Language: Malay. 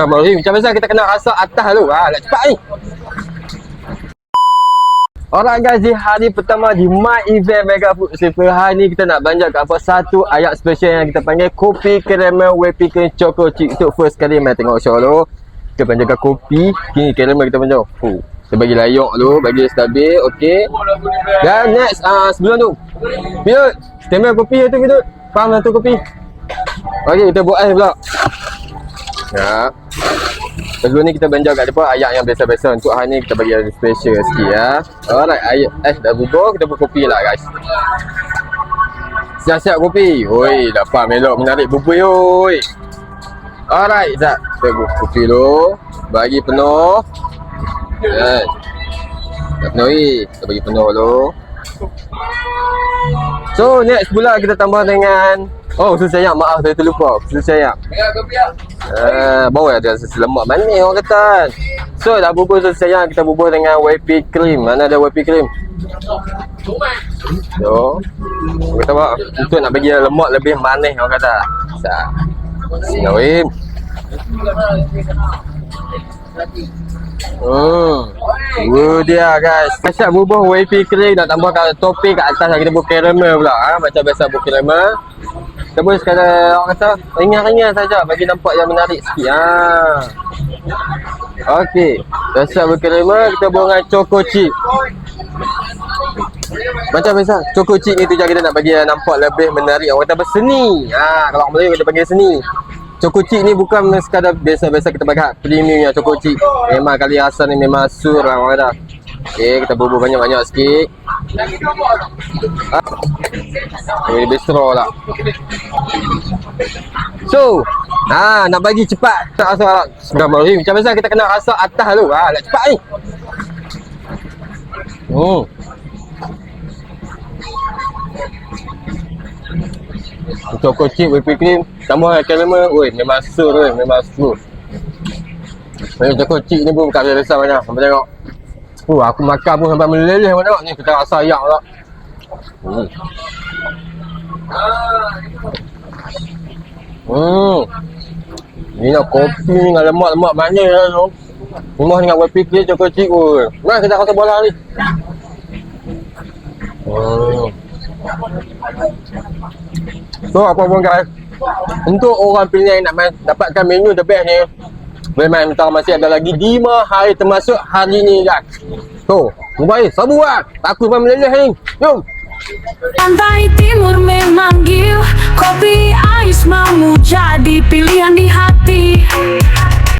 Macam biasa kita kena rasa atas dulu. Nak cepat ni. Alright guys, di hari pertama di My Event Mega Food Festival, hari ni kita nak banjak apa satu ayat special yang kita panggil kopi caramel whipped cream choco chip. Untuk first kali main tengok show dulu. Kita banjakkan kopi, kini caramel kita banjak. Kita bagi layak dulu, bagi stabil, okey. Dan next sebelum tu. Pidut, standby kopi tu Pidut. Faham lah tu kopi. Okey, kita buat ais pula. Ya. Sebelum ni kita banjak kat depan ayat yang biasa-biasa. Untuk hari ni kita bagi yang special sikit ya. Alright, ayat dah bubur, kita buat kopi lah guys. Siap-siap kopi. Oi, dapat melok menarik bubur oi. Alright, Zat. Kita buat kopi dulu. Bagi penuh. Dah penuhi. Kita bagi penuh dulu. So, next pula kita tambah dengan susu sayang. Maaf, saya terlupa. Susu sayang. Baru ada susu lemak manis orang kata. So, dah bubur susu sayang. Kita bubur dengan whipped cream. Mana ada whipped cream? So, kita buat untuk nak bagi lemak lebih manis orang kata. Sini dia guys. Asyik bubur whipped cream, nak tambah kat topping kat atas kita buat caramel pula macam biasa buat caramel. Kita buat sekadar orang kata ringan-ringan saja bagi nampak yang menarik sikit Okey, asyik buat caramel, kita buat dengan choco chip. Macam biasa choco chip ni tujuan kita nak bagi nampak lebih menarik, orang kata berseni. Kalau orang Melayu kita panggil seni. Choco chip ni bukan sekadar biasa-biasa kita bagi premium yang choco chip. Memang kali rasa ni memang sur lah orang kata. Okey, kita bubur banyak-banyak sikit. Ini bistro lah. So, nak bagi cepat. Tak rasa macam biasa kita kena rasa atas dulu. Nak cepat ni. Choco chip whipped cream tambah caramel, memang sur memang sur. Choco chip ni pun bukan biasa banyak. Sampai tengok. Aku makan pun sampai meleleh pun tengok ni, kita rasa ayak pula. Ni nak kopi ni dengan lemak-lemak manis lah tu. Rumah dengan whipped cream choco chip pun. Mana kita rasa bola ni. So apa pun guys, untuk orang Penang nak dapatkan menu the best ni, memang masih ada lagi 5 hari termasuk hari ni guys. So, baik, sabar lah. Takut memang meleleh ni. Jom. Pantai Timur memanggil, kopi ais mau jadi pilihan di hati.